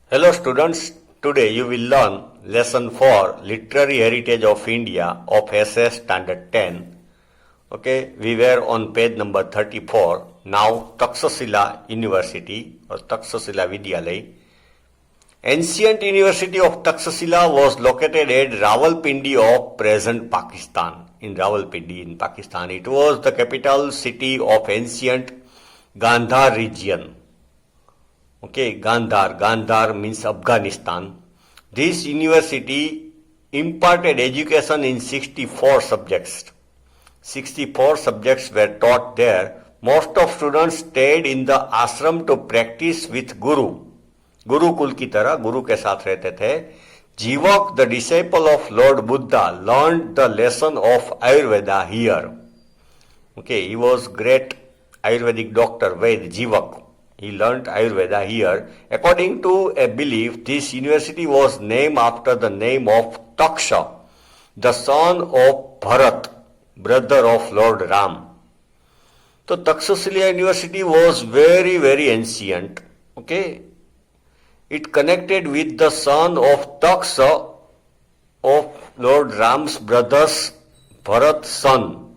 Hello students, today you will learn lesson 4 Literary Heritage of India of SS Standard 10. Okay, we were on page number 34. Now Taxila University or Taxila Vidyalay. Ancient University of Taxila was located at Rawalpindi of present Pakistan. In Rawalpindi in Pakistan, it was the capital city of ancient Gandhar region. Okay, Gandhar means Afghanistan. This university imparted education in 64 subjects. 64 subjects were taught there. Most of students stayed in the ashram to practice with Guru. Gurukul की तरह गुरु के साथ रहते थे. Jivak, the disciple of Lord Buddha, learned the lesson of Ayurveda here. Okay, he was great Ayurvedic doctor, Ved Jivak. He learnt Ayurveda here. According to a belief, this university was named after the name of Taksha, the son of Bharat, brother of Lord Ram. So Taxila University was very ancient. Okay, it connected with the son of Taksha of Lord Ram's brothers, Bharat's son.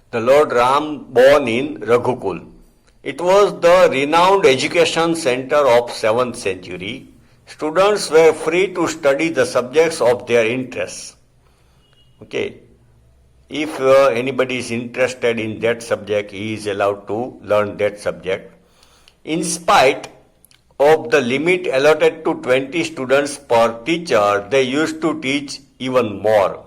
The Lord Ram born in Raghukul. It was the renowned education center of 7th century. Students were free to study the subjects of their interests. Okay, if anybody is interested in that subject, he is allowed to learn that subject. In spite of the limit allotted to 20 students per teacher, they used to teach even more.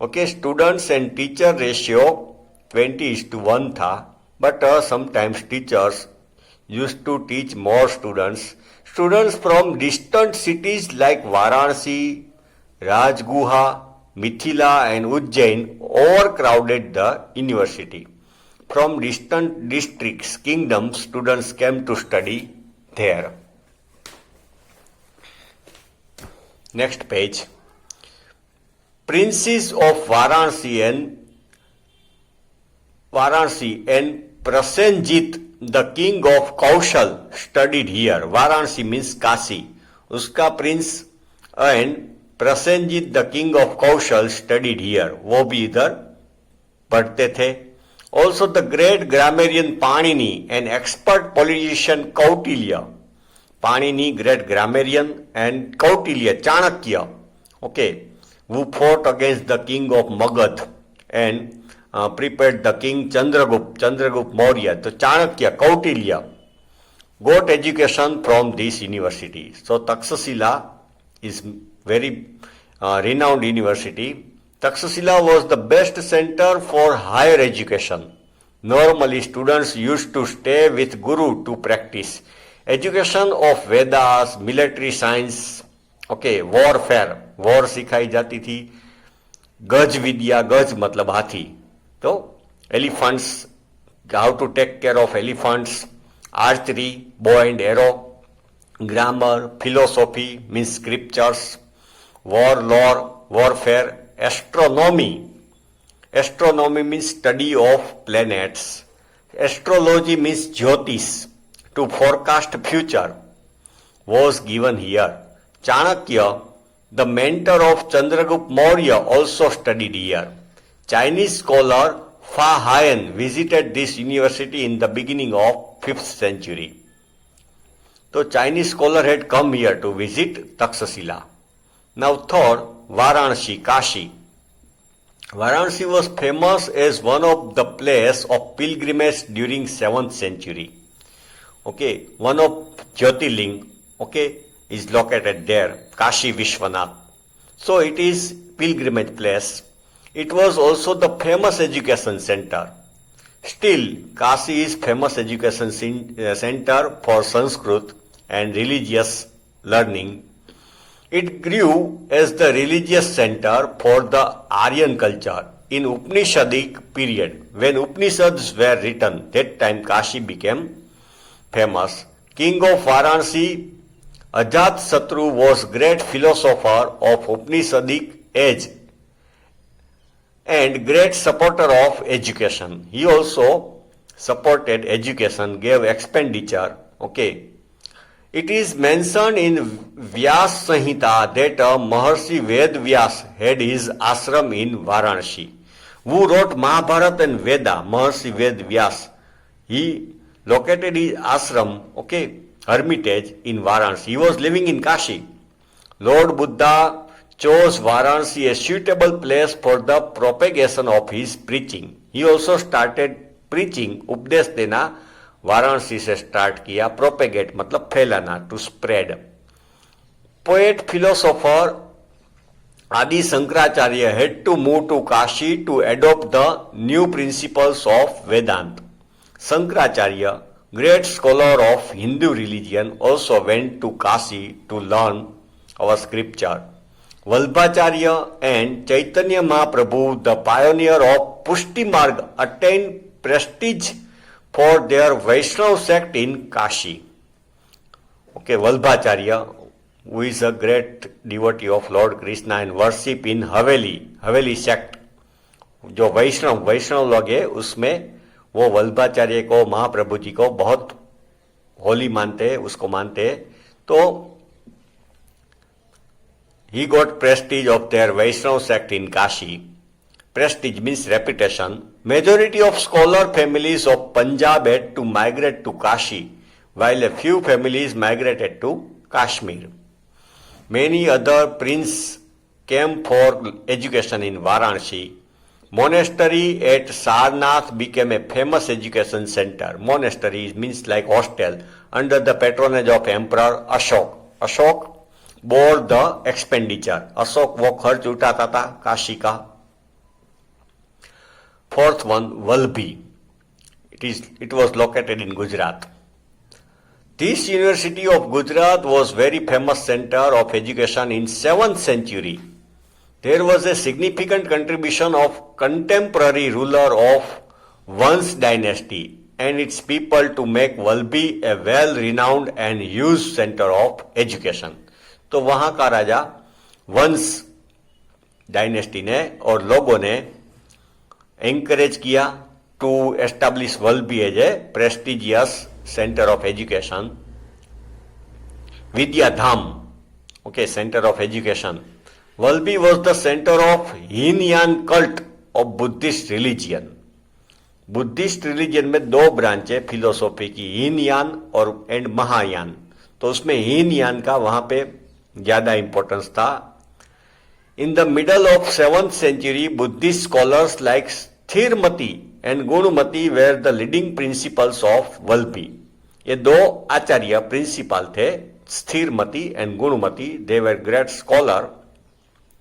Okay, students and teacher ratio 20:1 था. But sometimes teachers used to teach more students. Students from distant cities like Varanasi, Rajguha, Mithila and Ujjain overcrowded the university. From distant districts, kingdoms, students came to study there. Next page. Princes of Varanasi and Prasenjit, the king of Kaushal, studied here. Varanasi means Kasi. Uska prince and Prasenjit, the king of Kaushal, studied here. वो भी इधर पढ़ते थे. Also the great grammarian Panini and expert politician Kautilya. Panini, great grammarian, and Kautilya, Chanakya, okay, who fought against the king of Magad and prepared the king Chandragupta Maurya. So Chanakya, Kautilya got education from this university. So Taxila is very renowned university. Taxila was the best center for higher education. Normally students used to stay with Guru to practice education of Vedas, military science, okay, warfare, war सिखाई जाती थी. गज विद्या, गज मतलब हाथी. So, elephants, how to take care of elephants, archery, bow and arrow, grammar, philosophy means scriptures, warfare, astronomy. Astronomy means study of planets. Astrology means Jyotish, to forecast future, was given here. Chanakya, the mentor of Chandragupta Maurya, also studied here. Chinese scholar Fa Hien visited this university in the beginning of 5th century. So Chinese scholar had come here to visit Taxila. Now third, Varanasi, Kashi. Varanasi was famous as one of the place of pilgrimage during 7th century. Okay, one of Jyotirling, okay, is located there, Kashi Vishwanath. So it is pilgrimage place. It was also the famous education center. Still, Kashi is famous education center for Sanskrit and religious learning. It grew as the religious center for the Aryan culture in Upanishadic period. When Upanishads were written, that time Kashi became famous. King of Varanasi, Ajatasattu, was great philosopher of Upanishadic age and great supporter of education. He also supported education, gave expenditure, okay, It is mentioned in Vyas Samhita that Maharshi Ved Vyas had his ashram in Varanasi. Who wrote Mahabharata and Veda? Maharshi Ved Vyas. He located his ashram, hermitage in Varanasi. He was living in Kashi. Lord Buddha chose Varanasi a suitable place for the propagation of his preaching. He also started preaching, उपदेश देना वाराणसी से start किया. Propagate मतलब फैलाना, to spread. Poet philosopher Adi Shankaracharya had to move to Kashi to adopt the new principles of Vedanta. Shankaracharya, great scholar of Hindu religion, also went to Kashi to learn our scripture. Vallabhacharya and Chaitanya Mahaprabhu, the pioneer of Pushti Marg, attained prestige for their Vaishnava sect in Kashi. Vallabhacharya, who is a great devotee of Lord Krishna and worship in Haveli sect. जो वैष्णव लोग है उसमें वो वल्लभाचार्य को, महाप्रभु जी को बहुत होली मानते हैं, उसको मानते हैं. तो he got prestige of their Vaishnava sect in Kashi. Prestige means reputation. Majority of scholar families of Punjab had to migrate to Kashi, while a few families migrated to Kashmir. Many other princes came for education in Varanasi. Monastery at Sarnath became a famous education center. Monastery means like hostel under the patronage of Emperor Ashok. Ashok bore the expenditure. Ashok वो खर्च उठाता था काशी का. Fourth one, Valbhi. It was located in Gujarat. This University of Gujarat was very famous center of education in 7th century. There was a significant contribution of contemporary ruler of Vansh dynasty and its people to make Valbhi a well-renowned and huge center of education. तो वहां का राजा वंश dynasty ने और लोगों ने encourage किया to establish Vallabhi as a prestigious centre of education. Vidyadham, centre of education. Vallabhi was the centre of Hinayana cult of Buddhist religion. Buddhist religion में दो ब्रांच है फिलोसॉफी की, हीनयान और एंड महायान. तो उसमें हीनयान का वहां पे ज्यादा इंपॉर्टेंस था. In the middle of 7th century, Buddhist scholars like Sthiramati and Gunamati were the leading principals of Vallabhi. ये दो आचार्य प्रिंसिपल थे, Sthiramati and Gunamati. They were great scholar.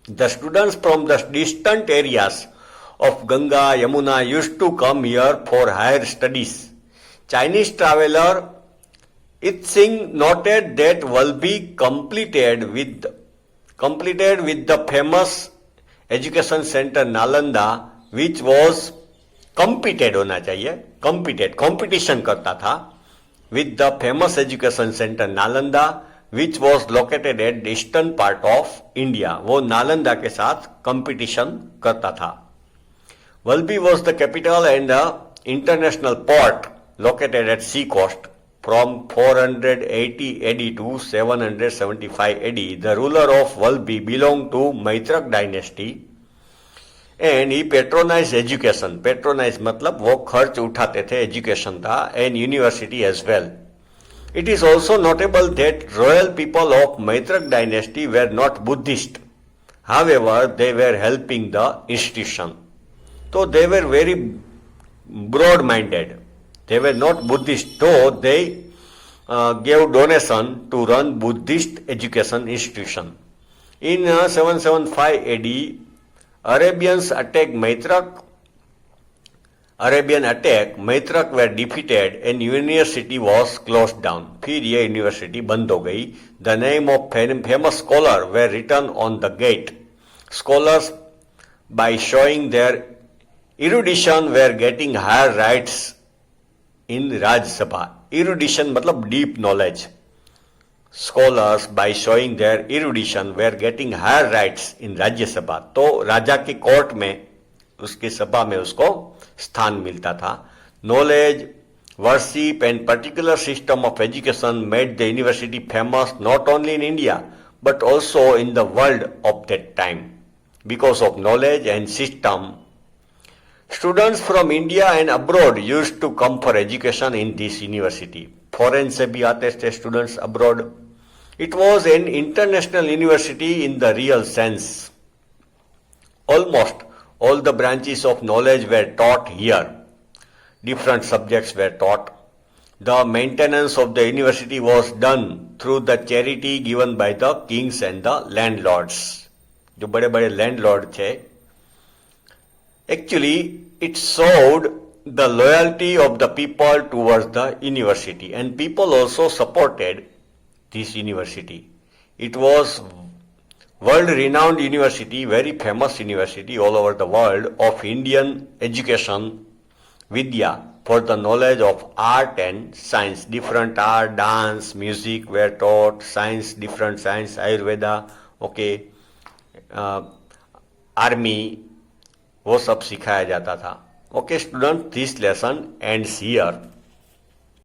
The students from the distant areas of Ganga, Yamuna used to come here for higher studies. Chinese traveler It Singh noted that Valbhi completed with the famous education center Nalanda, which was competed होना चाहिए, competition करता था with the famous education center Nalanda, which was located at the eastern part of India. वो नालंदा के साथ competition करता था. Valbhi was the capital and the international port located at sea coast. From 480 AD to 775 AD, the ruler of Valbhi belonged to Maitrak dynasty and he patronized education. Patronize मतलब वो खर्च उठाते थे, education था, and university as well. It is also notable that royal people of Maitrak dynasty were not Buddhist. However, they were helping the institution. So they were very broad-minded. They were not Buddhist, though they gave donation to run Buddhist education institution. In 775 AD, Arabians attacked Maitrak. Maitrak were defeated and university was closed down. फिर ये university बंद हो गई. The name of famous scholar were written on the gate. Scholars, by showing their erudition, were getting higher rights in Raj Sabha. Erudition मतलब deep knowledge. Scholars, by showing their erudition, were getting higher rights in Rajya Sabha. तो राजा की court में, उसकी सभा में उसको स्थान मिलता था. Knowledge worship and particular system of education made the university famous not only in India but also in the world of that time. Because of knowledge and system, students from India and abroad used to come for education in this university. Foreign से भी आते थे students abroad. It was an international university in the real sense. Almost all the branches of knowledge were taught here. Different subjects were taught. The maintenance of the university was done through the charity given by the kings and the landlords. जो बड़े बड़े landlord थे, actually it showed the loyalty of the people towards the university, and people also supported this university. It was world-renowned university, very famous university all over the world of Indian education, Vidya, for the knowledge of art and science. Different art, dance, music were taught, science, different science, Ayurveda, okay, army, वो सब सिखाया जाता था. Okay, students, this lesson ends here.